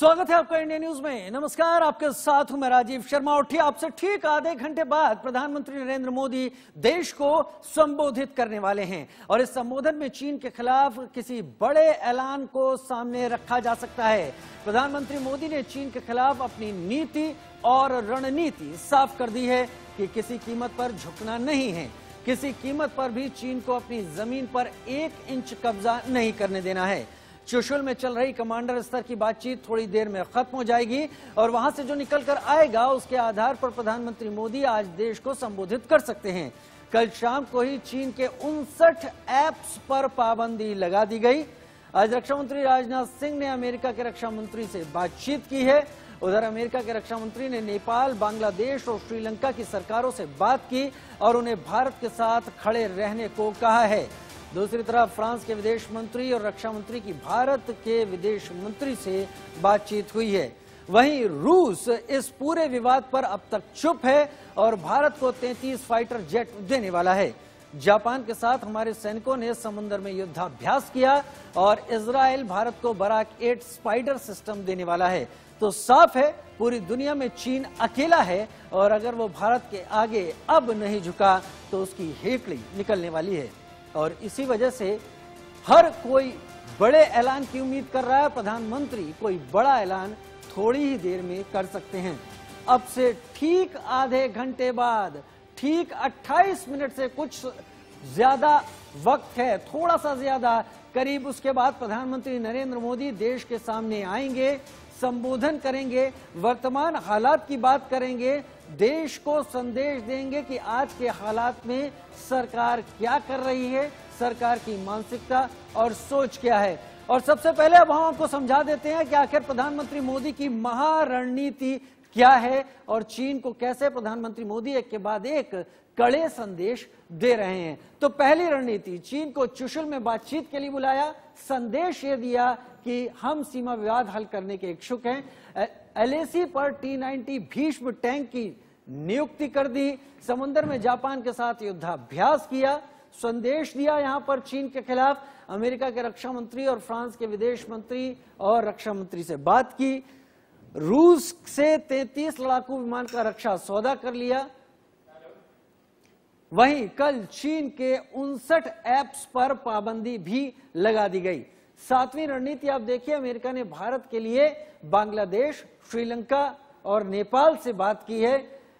स्वागत है आपका इंडिया न्यूज में। नमस्कार, आपके साथ हूं मैं राजीव शर्मा। उठिए, आपसे ठीक आधे घंटे बाद प्रधानमंत्री नरेंद्र मोदी देश को संबोधित करने वाले हैं और इस संबोधन में चीन के खिलाफ किसी बड़े ऐलान को सामने रखा जा सकता है। प्रधानमंत्री मोदी ने चीन के खिलाफ अपनी नीति और रणनीति साफ कर दी है कि किसी कीमत पर झुकना नहीं है, किसी कीमत पर भी चीन को अपनी जमीन पर 1 इंच कब्जा नहीं करने देना है। चुशुल में चल रही कमांडर स्तर की बातचीत थोड़ी देर में खत्म हो जाएगी और वहां से जो निकल कर आएगा उसके आधार पर प्रधानमंत्री मोदी आज देश को संबोधित कर सकते हैं। कल शाम को ही चीन के 59 ऐप्स पर पाबंदी लगा दी गई। आज रक्षा मंत्री राजनाथ सिंह ने अमेरिका के रक्षा मंत्री से बातचीत की है। उधर अमेरिका के रक्षा मंत्री ने नेपाल, बांग्लादेश और श्रीलंका की सरकारों से बात की और उन्हें भारत के साथ खड़े रहने को कहा है। दूसरी तरफ फ्रांस के विदेश मंत्री और रक्षा मंत्री की भारत के विदेश मंत्री से बातचीत हुई है। वहीं रूस इस पूरे विवाद पर अब तक चुप है और भारत को 33 फाइटर जेट देने वाला है। जापान के साथ हमारे सैनिकों ने समुद्र में युद्धाभ्यास किया और इजराइल भारत को बराक 8 स्पाइडर सिस्टम देने वाला है। तो साफ है, पूरी दुनिया में चीन अकेला है और अगर वो भारत के आगे अब नहीं झुका तो उसकी हेकड़ी निकलने वाली है और इसी वजह से हर कोई बड़े ऐलान की उम्मीद कर रहा है। प्रधानमंत्री कोई बड़ा ऐलान थोड़ी ही देर में कर सकते हैं। अब से ठीक आधे घंटे बाद, ठीक 28 मिनट से कुछ ज्यादा वक्त है, थोड़ा सा ज्यादा, करीब उसके बाद प्रधानमंत्री नरेंद्र मोदी देश के सामने आएंगे, संबोधन करेंगे, वर्तमान हालात की बात करेंगे, देश को संदेश देंगे कि आज के हालात में सरकार क्या कर रही है, सरकार की मानसिकता और सोच क्या है। और सबसे पहले अब हम आपको समझा देते हैं कि आखिर प्रधानमंत्री मोदी की महारणनीति क्या है और चीन को कैसे प्रधानमंत्री मोदी एक के बाद एक कड़े संदेश दे रहे हैं। तो पहली रणनीति, चीन को चुशुल में बातचीत के लिए बुलाया, संदेश ये दिया कि हम सीमा विवाद हल करने के इच्छुक हैं। LAC पर T-90 भीष्म टैंक की नियुक्ति कर दी, समुद्र में जापान के साथ युद्धाभ्यास किया, संदेश दिया यहां पर चीन के खिलाफ। अमेरिका के रक्षा मंत्री और फ्रांस के विदेश मंत्री और रक्षा मंत्री से बात की। रूस से 33 लड़ाकू विमान का रक्षा सौदा कर लिया। वहीं कल चीन के 59 ऐप्स पर पाबंदी भी लगा दी गई। 7वीं रणनीति आप देखिए, अमेरिका ने भारत के लिए बांग्लादेश, श्रीलंका और नेपाल से बात की है।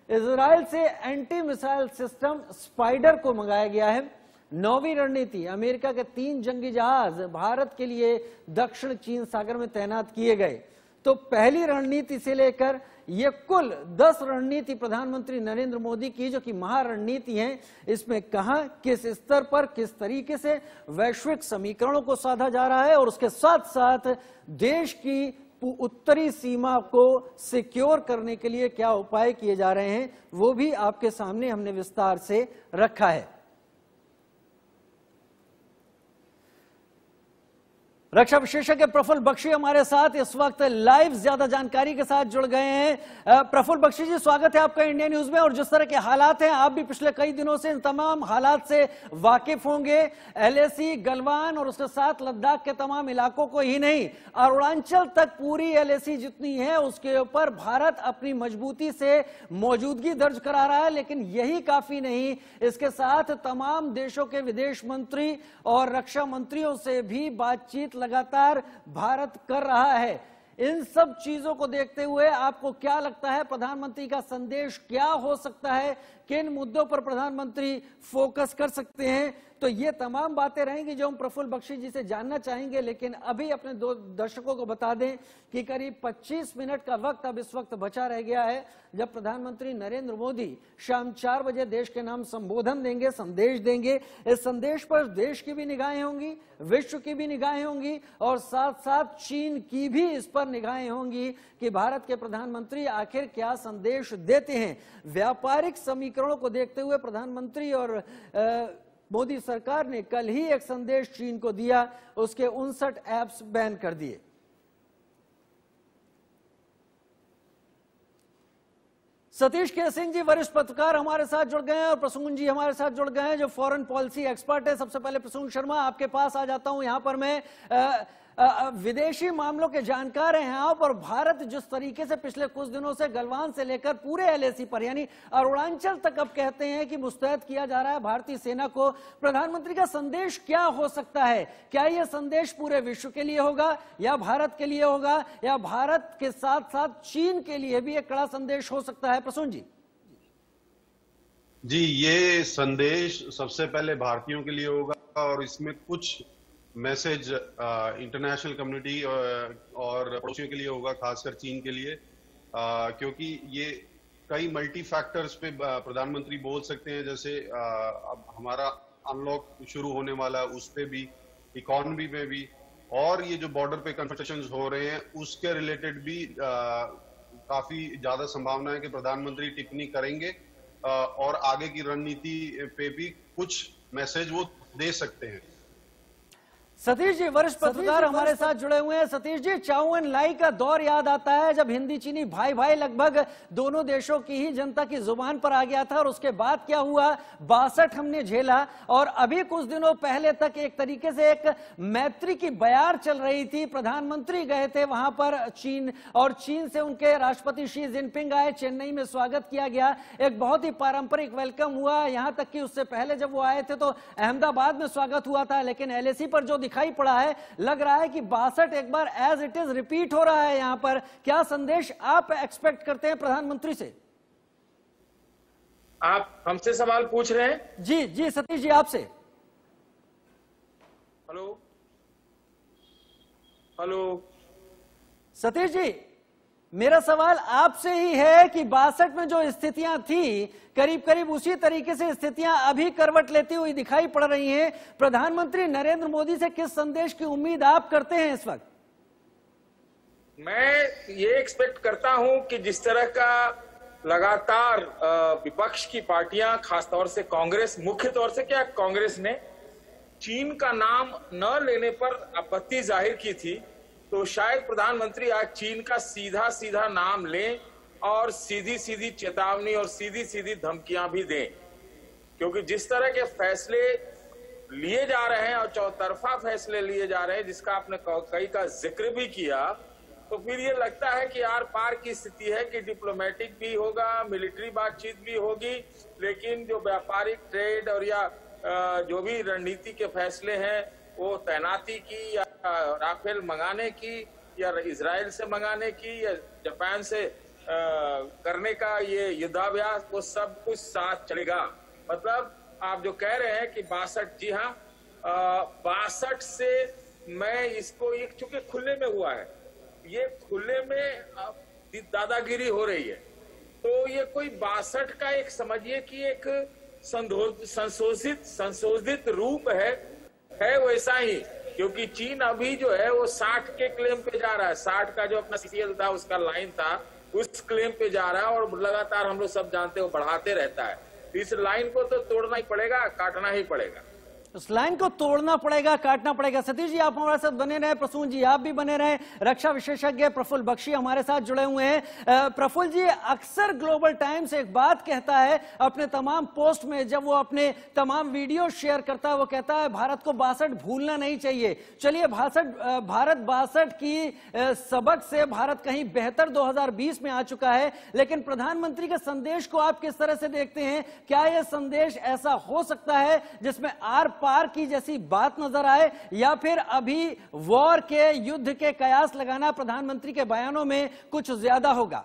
इजराइल से एंटी मिसाइल सिस्टम स्पाइडर को मंगाया गया है। 9वीं रणनीति, अमेरिका के 3 जंगी जहाज भारत के लिए दक्षिण चीन सागर में तैनात किए गए। तो पहली रणनीति से लेकर ये कुल 10 रणनीति प्रधानमंत्री नरेंद्र मोदी की जो कि महारणनीति है, इसमें कहां, किस स्तर पर, किस तरीके से वैश्विक समीकरणों को साधा जा रहा है और उसके साथ साथ देश की उत्तरी सीमा को सिक्योर करने के लिए क्या उपाय किए जा रहे हैं, वो भी आपके सामने हमने विस्तार से रखा है। रक्षा विशेषज्ञ प्रफुल्ल बख्शी हमारे साथ इस वक्त लाइव ज्यादा जानकारी के साथ जुड़ गए हैं। प्रफुल्ल बख्शी जी, स्वागत है आपका इंडिया न्यूज में। और जिस तरह के हालात हैं, आप भी पिछले कई दिनों से इन तमाम हालात से वाकिफ होंगे। LAC, गलवान और उसके साथ लद्दाख के तमाम इलाकों को ही नहीं, अरुणाचल तक पूरी LAC जितनी है उसके ऊपर भारत अपनी मजबूती से मौजूदगी दर्ज करा रहा है। लेकिन यही काफी नहीं, इसके साथ तमाम देशों के विदेश मंत्री और रक्षा मंत्रियों से भी बातचीत लगातार भारत कर रहा है। इन सब चीजों को देखते हुए आपको क्या लगता है, प्रधानमंत्री का संदेश क्या हो सकता है, किन मुद्दों पर प्रधानमंत्री फोकस कर सकते हैं? तो ये तमाम बातें रहेंगी जो हम प्रफुल्ल बख्शी जी से जानना चाहेंगे। लेकिन अभी अपने दो दर्शकों को बता दें कि करीब 25 मिनट का वक्त अब इस वक्त बचा रह गया है, जब प्रधानमंत्री नरेंद्र मोदी शाम 4 बजे देश के नाम संबोधन देंगे, संदेश देंगे। इस संदेश पर देश की भी निगाहें होंगी, विश्व की भी निगाहें होंगी और साथ साथ चीन की भी इस पर निगाहें होंगी कि भारत के प्रधानमंत्री आखिर क्या संदेश देते हैं। व्यापारिक समीकरणों को देखते हुए प्रधानमंत्री और मोदी सरकार ने कल ही एक संदेश चीन को दिया, उसके 59 ऐप्स बैन कर दिए। सतीश के सिंह जी वरिष्ठ पत्रकार हमारे साथ जुड़ गए हैं और प्रसून जी हमारे साथ जुड़ गए हैं जो फॉरेन पॉलिसी एक्सपर्ट है। सबसे पहले प्रसून शर्मा आपके पास आ जाता हूं। यहां पर मैं विदेशी मामलों के जानकार हैं आप, और भारत जिस तरीके से पिछले कुछ दिनों से गलवान से लेकर पूरे एलएसी पर यानी अरुणाचल तक अब कहते हैं कि मुस्तैद किया जा रहा है भारतीय सेना को, प्रधानमंत्री का संदेश क्या हो सकता है? क्या यह संदेश पूरे विश्व के लिए होगा या भारत के लिए होगा, या भारत के साथ साथ चीन के लिए भी एक कड़ा संदेश हो सकता है? प्रसून जी। जी, ये संदेश सबसे पहले भारतीयों के लिए होगा और इसमें कुछ मैसेज इंटरनेशनल कम्युनिटी और पड़ोसियों के लिए होगा, खासकर चीन के लिए, क्योंकि ये कई मल्टी फैक्टर्स पे प्रधानमंत्री बोल सकते हैं। जैसे अब हमारा अनलॉक शुरू होने वाला है, उस पे भी, इकोनॉमी में भी, और ये जो बॉर्डर पे कन्वर्सेशंस हो रहे हैं उसके रिलेटेड भी काफी ज्यादा संभावना है कि प्रधानमंत्री टिप्पणी करेंगे और आगे की रणनीति पे भी कुछ मैसेज वो दे सकते हैं। सतीश जी, वरिष्ठ पत्रकार हमारे साथ जुड़े हुए हैं। सतीश जी, चाउ एन लाई का दौर याद आता है जब हिंदी चीनी भाई भाई लगभग दोनों देशों की ही जनता की जुबान पर आ गया था, और उसके बाद क्या हुआ, 62 हमने झेला, और अभी कुछ दिनों पहले तक एक तरीके से एक मैत्री की बयार चल रही थी। प्रधानमंत्री गए थे वहां पर चीन, और चीन से उनके राष्ट्रपति शी जिनपिंग आए, चेन्नई में स्वागत किया गया, एक बहुत ही पारंपरिक वेलकम हुआ। यहां तक कि उससे पहले जब वो आए थे तो अहमदाबाद में स्वागत हुआ था, लेकिन एलएसी पर जो दिखाई पड़ा है, लग रहा है कि 62 एक बार एज इट इज रिपीट हो रहा है। यहां पर क्या संदेश आप एक्सपेक्ट करते हैं प्रधानमंत्री से? आप हमसे सवाल पूछ रहे हैं? जी जी सतीश जी, आपसे। हेलो हेलो सतीश जी, मेरा सवाल आपसे ही है कि 62 में जो स्थितियां थी, करीब करीब उसी तरीके से स्थितियां अभी करवट लेती हुई दिखाई पड़ रही हैं। प्रधानमंत्री नरेंद्र मोदी से किस संदेश की उम्मीद आप करते हैं इस वक्त? मैं ये एक्सपेक्ट करता हूं कि जिस तरह का लगातार विपक्ष की पार्टियां, खासतौर से कांग्रेस, मुख्य तौर से क्या कांग्रेस ने चीन का नाम न लेने पर आपत्ति जाहिर की थी, तो शायद प्रधानमंत्री आज चीन का सीधा सीधा नाम लें और सीधी सीधी चेतावनी और सीधी सीधी धमकियां भी दें। क्योंकि जिस तरह के फैसले लिए जा रहे हैं और चौतरफा फैसले लिए जा रहे हैं, जिसका आपने कई का जिक्र भी किया, तो फिर ये लगता है कि आर पार की स्थिति है कि डिप्लोमेटिक भी होगा, मिलिट्री बातचीत भी होगी, लेकिन जो व्यापारिक ट्रेड और या जो भी रणनीति के फैसले हैं, वो तैनाती की या राफेल मंगाने की या इजराइल से मंगाने की या जापान से करने का ये युद्धाभ्यास, वो सब कुछ साथ चलेगा। मतलब आप जो कह रहे हैं कि 62, जी हाँ, 62 से मैं इसको, ये चूंकि खुले में हुआ है, ये खुले में दादागिरी हो रही है, तो ये कोई 62 का एक समझिए कि एक संशोधित रूप है वैसा ही। क्योंकि चीन अभी जो है वो 60 के क्लेम पे जा रहा है, 60 का जो अपना सीएल था, उसका लाइन था, उस क्लेम पे जा रहा है, और लगातार हम लोग सब जानते हैं वो बढ़ाते रहता है। इस लाइन को तो तोड़ना ही पड़ेगा, काटना ही पड़ेगा। उस लाइन को तोड़ना पड़ेगा, काटना पड़ेगा। सतीश जी, आप हमारे साथ बने रहे, प्रसून जी आप भी बने रहे। रक्षा विशेषज्ञ प्रफुल्ल बख्शी हमारे साथ जुड़े हुए हैं। प्रफुल्ल जी, अक्सर ग्लोबल टाइम्स एक बात कहता है अपने तमाम पोस्ट में, जब वो अपने तमाम वीडियो शेयर करता है, वो कहता है भारत को 62 भूलना नहीं चाहिए। चलिए, भारत 62 की सबक से भारत कहीं बेहतर 2020 में आ चुका है, लेकिन प्रधानमंत्री के संदेश को आप किस तरह से देखते हैं? क्या यह संदेश ऐसा हो सकता है जिसमें आर पार की जैसी बात नजर आए, या फिर अभी वॉर के, युद्ध के कयास लगाना प्रधानमंत्री के बयानों में कुछ ज्यादा होगा?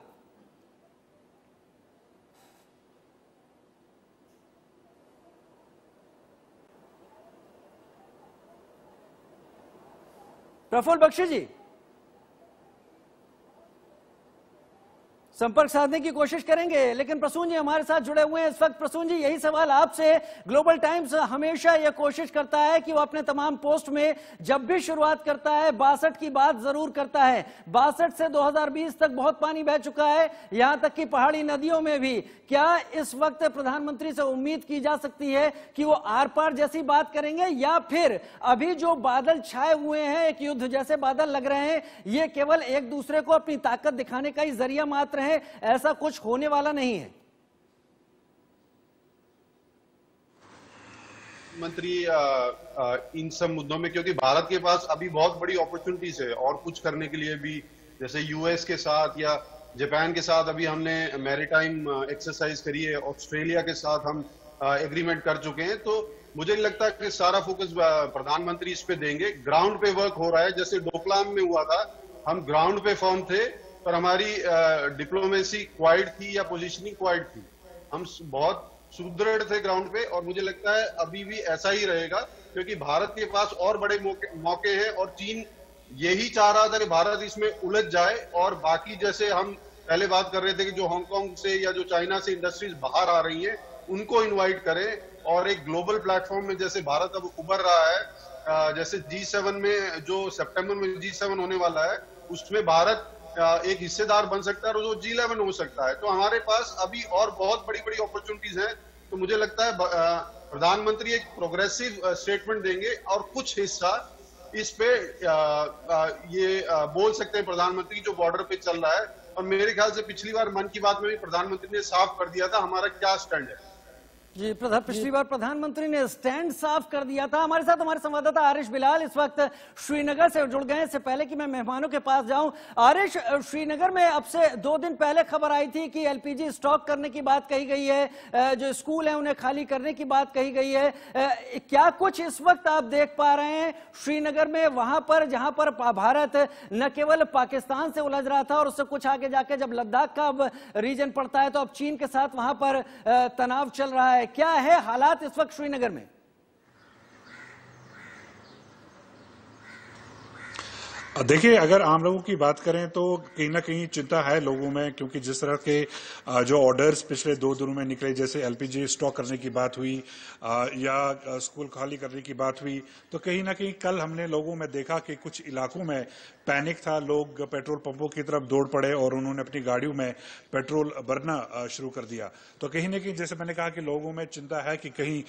प्रफुल्ल बख्शी जी, संपर्क साधने की कोशिश करेंगे, लेकिन प्रसून जी हमारे साथ जुड़े हुए हैं इस वक्त। प्रसून जी, यही सवाल आपसे। ग्लोबल टाइम्स हमेशा यह कोशिश करता है कि वो अपने तमाम पोस्ट में जब भी शुरुआत करता है 62 की बात जरूर करता है। 62 से 2020 तक बहुत पानी बह चुका है, यहां तक कि पहाड़ी नदियों में भी। क्या इस वक्त प्रधानमंत्री से उम्मीद की जा सकती है कि वो आर पार जैसी बात करेंगे, या फिर अभी जो बादल छाए हुए हैं, एक युद्ध जैसे बादल लग रहे हैं, ये केवल एक दूसरे को अपनी ताकत दिखाने का ही जरिया मात्र है, ऐसा कुछ होने वाला नहीं है? मंत्री इन सब मुद्दों में, क्योंकि भारत के पास अभी बहुत बड़ी अपॉर्चुनिटीज है और कुछ करने के लिए भी, जैसे यूएस के साथ या जापान के साथ अभी हमने मैरीटाइम एक्सरसाइज करी है, ऑस्ट्रेलिया के साथ हम एग्रीमेंट कर चुके हैं। तो मुझे नहीं लगता कि सारा फोकस प्रधानमंत्री इस पे देंगे। ग्राउंड पे वर्क हो रहा है, जैसे डोकलाम में हुआ था, हम ग्राउंड पे फॉर्म थे पर हमारी डिप्लोमेसी क्वाइट थी या पोजीशनिंग क्वाइट थी, हम बहुत सुदृढ़ थे ग्राउंड पे। और मुझे लगता है अभी भी ऐसा ही रहेगा, क्योंकि भारत के पास और बड़े मौके हैं और चीन यही चाह रहा था कि भारत इसमें उलझ जाए और बाकी, जैसे हम पहले बात कर रहे थे कि जो हांगकांग से या जो चाइना से इंडस्ट्रीज बाहर आ रही हैं उनको इनवाइट करें और एक ग्लोबल प्लेटफॉर्म में जैसे भारत अब उभर रहा है, जैसे G7 में जो सितंबर में G7 होने वाला है उसमें भारत एक हिस्सेदार बन सकता है और जो G11 हो सकता है। तो हमारे पास अभी और बहुत बड़ी बड़ी अपॉर्चुनिटीज हैं। तो मुझे लगता है प्रधानमंत्री एक प्रोग्रेसिव स्टेटमेंट देंगे और कुछ हिस्सा इस पे ये बोल सकते हैं प्रधानमंत्री जो बॉर्डर पे चल रहा है। और मेरे ख्याल से पिछली बार मन की बात में भी प्रधानमंत्री ने साफ कर दिया था हमारा क्या स्टैंड है। जी, पिछली बार प्रधानमंत्री ने स्टैंड साफ कर दिया था। हमारे साथ हमारे संवाददाता आरिश बिलाल इस वक्त श्रीनगर से जुड़ गए। इससे पहले कि मैं मेहमानों के पास जाऊं, आरिश, श्रीनगर में अब से 2 दिन पहले खबर आई थी कि एलपीजी स्टॉक करने की बात कही गई है, जो स्कूल है उन्हें खाली करने की बात कही गई है। क्या कुछ इस वक्त आप देख पा रहे हैं श्रीनगर में, वहां पर जहां पर भारत न केवल पाकिस्तान से उलझ रहा था और उससे कुछ आगे जाके जब लद्दाख का अब रीजन पड़ता है तो अब चीन के साथ वहां पर तनाव चल रहा है। क्या है हालात इस वक्त श्रीनगर में? देखिए, अगर आम लोगों की बात करें तो कहीं ना कहीं चिंता है लोगों में, क्योंकि जिस तरह के जो ऑर्डर्स पिछले 2 दिनों में निकले, जैसे एलपीजी स्टॉक करने की बात हुई या स्कूल खाली करने की बात हुई, तो कहीं ना कहीं कल हमने लोगों में देखा कि कुछ इलाकों में पैनिक था, लोग पेट्रोल पंपों की तरफ दौड़ पड़े और उन्होंने अपनी गाड़ियों में पेट्रोल भरना शुरू कर दिया। तो कहीं ना कहीं जैसे मैंने कहा कि लोगों में चिंता है कि कहीं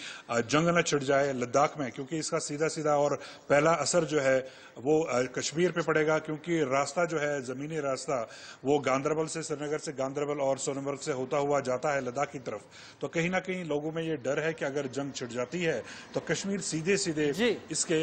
जंग न छिड़ जाए लद्दाख में, क्योंकि इसका सीधा सीधा और पहला असर जो है वो कश्मीर पे पड़ेगा, क्योंकि रास्ता जो है जमीनी रास्ता वो गांदरबल से, श्रीनगर से गांदरबल और सोनमर्ग से होता हुआ जाता है लद्दाख की तरफ। तो कहीं ना कहीं लोगों में ये डर है कि अगर जंग छिड़ जाती है तो कश्मीर सीधे सीधे इसके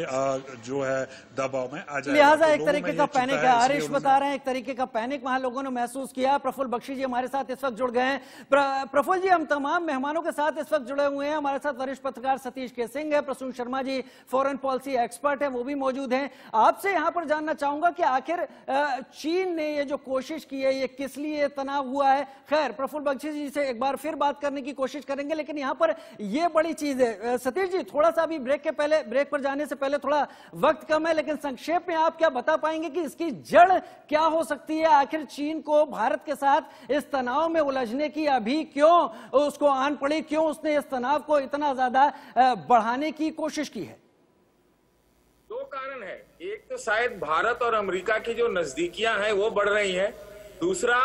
जो है दबाव में आ जाएगा। लिहाजा एक तरीके का पैनिक है, आरिश बता रहे हैं, एक तरीके का पैनिक वहां लोगों ने महसूस किया। प्रफुल्ल बख्शी जी हमारे साथ इस वक्त जुड़ गए हैं। प्रफुल्ल जी, हम तमाम मेहमानों के साथ इस वक्त जुड़े हुए हैं। हमारे साथ वरिष्ठ पत्रकार सतीश के सिंह है, Prasoon Sharma ji foreign policy expert है, वो भी मौजूद हैं। आपसे यहां पर जानना चाहूंगा कि आखिर चीन ने ये जो कोशिश की है ये किस लिए तनाव हुआ है। खैर, प्रफुल्ल बख्शी जी से एक बार फिर बात करने की कोशिश करेंगे, लेकिन यहां पर ये बड़ी चीज है। सतीश जी, थोड़ा सा अभी ब्रेक पर जाने से पहले थोड़ा वक्त कम है, लेकिन संक्षेप में आप क्या बता पाएंगे कि इसकी जड़ क्या हो सकती है? आखिर चीन को भारत के साथ इस तनाव में उलझने की अभी क्यों उसको आन पड़ी, क्यों उसने इस तनाव को इतना ज्यादा बढ़ाने की कोशिश की है? 2 कारण है। एक तो शायद भारत और अमेरिका की जो नजदीकियां हैं वो बढ़ रही हैं। दूसरा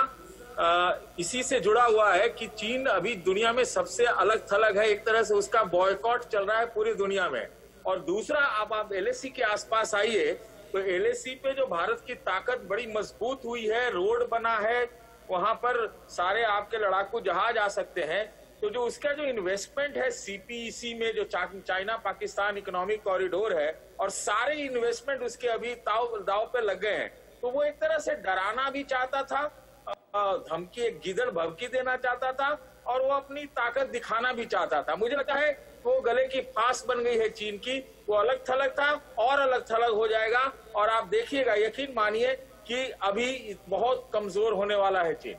इसी से जुड़ा हुआ है कि चीन अभी दुनिया में सबसे अलग थलग है, एक तरह से उसका बॉयकॉट चल रहा है पूरी दुनिया में। और दूसरा, अब आप एलएसी के आसपास आइए तो एलएसी पे जो भारत की ताकत बड़ी मजबूत हुई है, रोड बना है, वहां पर सारे आपके लड़ाकू जहाज आ सकते हैं। तो जो उसका जो इन्वेस्टमेंट है सीपीईसी में, जो चाइना पाकिस्तान इकोनॉमिक कॉरिडोर है, और सारे इन्वेस्टमेंट उसके अभी दाव पे लग गए हैं। तो वो एक तरह से डराना भी चाहता था, धमकी, एक गिदड़ भभकी देना चाहता था, और वो अपनी ताकत दिखाना भी चाहता था। मुझे लगता है वो गले की फांस बन गई है चीन की। वो अलग थलग था और अलग थलग हो जाएगा, और आप देखिएगा, यकीन मानिए कि अभी बहुत कमजोर होने वाला है चीन।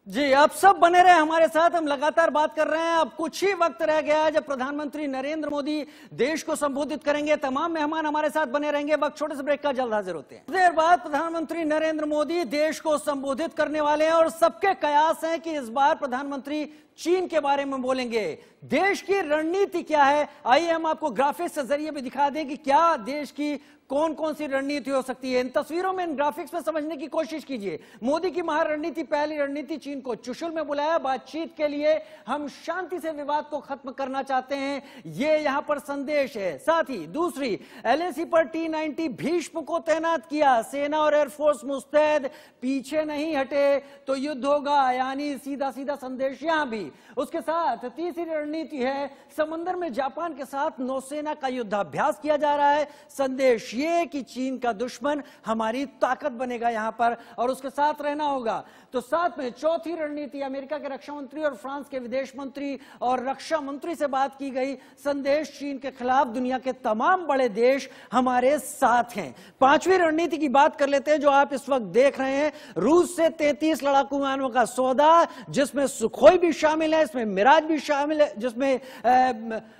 जी, आप सब बने रहे हमारे साथ, हम लगातार बात कर रहे हैं। अब कुछ ही वक्त रह गया है जब प्रधानमंत्री नरेंद्र मोदी देश को संबोधित करेंगे। तमाम मेहमान हमारे साथ बने रहेंगे। वक्त छोटे से ब्रेक का, जल्द हाजिर होते हैं। देर बाद प्रधानमंत्री नरेंद्र मोदी देश को संबोधित करने वाले हैं और सबके कयास हैं कि इस बार प्रधानमंत्री चीन के बारे में बोलेंगे। देश की रणनीति क्या है, आइए हम आपको ग्राफिक्स के जरिए भी दिखा दें कि क्या देश की कौन कौन सी रणनीति हो सकती है। इन तस्वीरों में, इन ग्राफिक्स में समझने की कोशिश कीजिए। मोदी की महारणनीति, पहली रणनीति, चीन को चुशुल में बुलाया बातचीत के लिए, हम शांति से विवाद को खत्म करना चाहते हैं, ये यहां पर संदेश है। साथ ही दूसरी, एलएसी पर T-90 भीष्म को तैनात किया, सेना और एयरफोर्स मुस्तैद, पीछे नहीं हटे तो युद्ध होगा, यानी सीधा सीधा संदेश यहां भी। उसके साथ तीसरी रणनीति है समंदर में जापान के साथ नौसेना का युद्धाभ्यास किया जा रहा है। संदेश ये कि चीन का दुश्मन हमारी ताकत बनेगा यहां पर और उसके साथ रहना होगा। तो साथ में चौथी रणनीति अमेरिका के रक्षा मंत्री और फ्रांस के विदेश मंत्री और रक्षा मंत्री से बात की गई। संदेश चीन के खिलाफ दुनिया के तमाम बड़े देश हमारे साथ हैं। पांचवी रणनीति की बात कर लेते हैं जो आप इस वक्त देख रहे हैं। रूस से 33 लड़ाकू विमानों का सौदा, जिसमें सुखोई भी शामिल है, इसमें मिराज भी शामिल है, जिसमें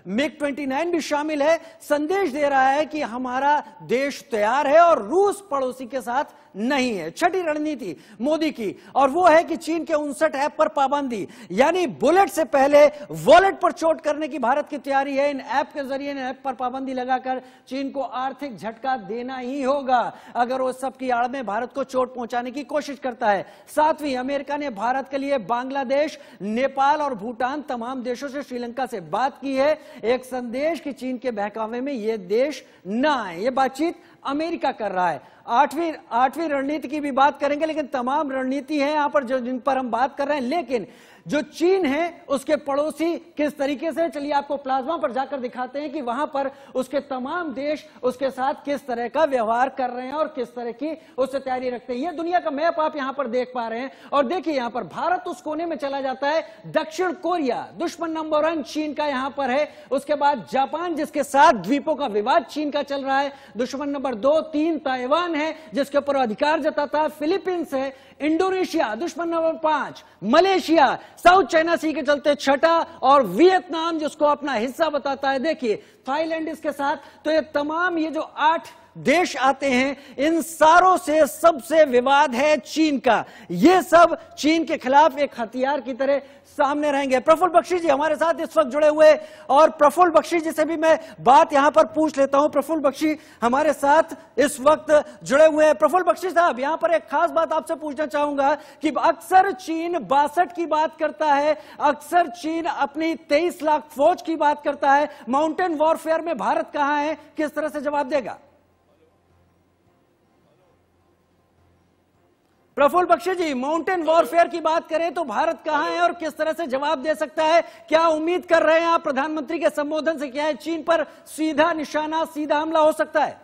MiG-29 भी शामिल है। संदेश दे रहा है कि हमारा देश तैयार है और रूस पड़ोसी के साथ नहीं है। छठी रणनीति मोदी की और वो है कि चीन के 59 ऐप पर पाबंदी, यानी बुलेट से पहले वॉलेट पर चोट करने की भारत की तैयारी है। इन ऐप के जरिए इन ऐप पर पाबंदी लगाकर चीन को आर्थिक झटका देना ही होगा अगर वो सबकी आड़ में भारत को चोट पहुंचाने की कोशिश करता है। सातवीं, अमेरिका ने भारत के लिए बांग्लादेश, नेपाल और भूटान तमाम देशों से श्रीलंका से बात की है। एक संदेश कि चीन के बहकावे में ये देश ना आए। ये बातचीत अमेरिका कर रहा है। आठवीं रणनीति की भी बात करेंगे, लेकिन तमाम रणनीति है यहां पर जिन पर हम बात कर रहे हैं। लेकिन जो चीन है उसके पड़ोसी किस तरीके से, चलिए आपको प्लाज्मा पर जाकर दिखाते हैं कि वहां पर उसके तमाम देश उसके साथ किस तरह का व्यवहार कर रहे हैं और किस तरह की उससे तैयारी रखते हैं। ये दुनिया का मैप आप यहां पर देख पा रहे हैं और देखिए यहां पर भारत उस कोने में चला जाता है। दक्षिण कोरिया दुश्मन नंबर 1 चीन का यहां पर है। उसके बाद जापान जिसके साथ द्वीपों का विवाद चीन का चल रहा है। दुश्मन नंबर 2 3 ताइवान है जिसके ऊपर अधिकार जताता है। फिलीपींस है। इंडोनेशिया दुश्मन नंबर 5, मलेशिया साउथ चाइना सी के चलते छठा और वियतनाम जिसको अपना हिस्सा बताता है। देखिए थाईलैंड इसके साथ। तो ये तमाम ये जो 8 देश आते हैं, इन सारों से सबसे विवाद है चीन का। ये सब चीन के खिलाफ एक हथियार की तरह सामने रहेंगे। प्रफुल्ल बख्शी जी हमारे साथ इस वक्त जुड़े हुए और प्रफुल्ल बख्शी जी से भी मैं बात यहां पर पूछ लेता हूं। प्रफुल्ल बख्शी हमारे साथ इस वक्त जुड़े हुए हैं। प्रफुल्ल बख्शी साहब, यहां पर एक खास बात आपसे पूछना चाहूंगा कि अक्सर चीन 62 की बात करता है, अक्सर चीन अपनी 23 लाख फौज की बात करता है। माउंटेन वॉरफेयर में भारत कहां है, किस तरह से जवाब देगा? प्रफुल्ल बख्शी जी, माउंटेन वॉरफेयर की बात करें तो भारत कहां है और किस तरह से जवाब दे सकता है? क्या उम्मीद कर रहे हैं आप प्रधानमंत्री के संबोधन से? क्या है चीन पर सीधा निशाना, सीधा हमला हो सकता है?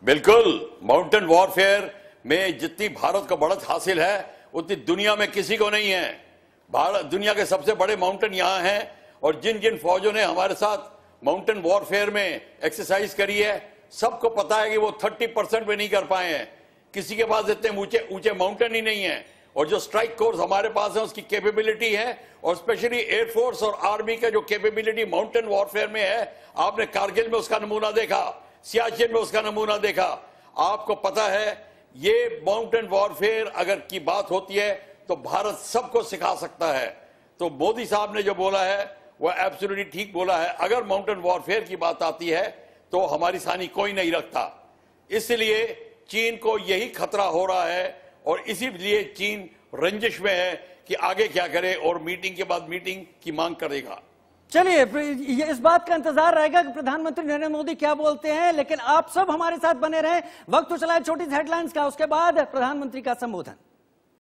बिल्कुल, माउंटेन वॉरफेयर में जितनी भारत को बढ़त हासिल है उतनी दुनिया में किसी को नहीं है। भारत दुनिया के सबसे बड़े माउंटेन यहां हैं और जिन जिन फौजों ने हमारे साथ माउंटेन वॉरफेयर में एक्सरसाइज करी है सबको पता है कि वो 30% में नहीं कर पाए हैं। किसी के पास इतने ऊंचे ऊंचे माउंटेन ही नहीं है और जो स्ट्राइक कोर्स हमारे पास है उसकी कैपेबिलिटी है और स्पेशली एयरफोर्स और आर्मी का जो कैपेबिलिटी माउंटेन वॉरफेयर में है, आपने कारगिल में उसका नमूना देखा, सियाचिन में उसका नमूना देखा। आपको पता है ये माउंटेन वॉरफेयर अगर की बात होती है तो भारत सबको सिखा सकता है। तो मोदी साहब ने जो बोला है वह एब्सोल्युटली ठीक बोला है। अगर माउंटेन वॉरफेयर की बात आती है तो हमारी सानी कोई नहीं रखता। इसलिए चीन को यही खतरा हो रहा है और इसीलिए चीन रंजिश में है कि आगे क्या करे और मीटिंग के बाद मीटिंग की मांग करेगा। चलिए इस बात का इंतजार रहेगा कि प्रधानमंत्री नरेंद्र मोदी क्या बोलते हैं, लेकिन आप सब हमारे साथ बने रहें। वक्त तो चला है छोटी सी हेडलाइंस का, उसके बाद प्रधानमंत्री का संबोधन।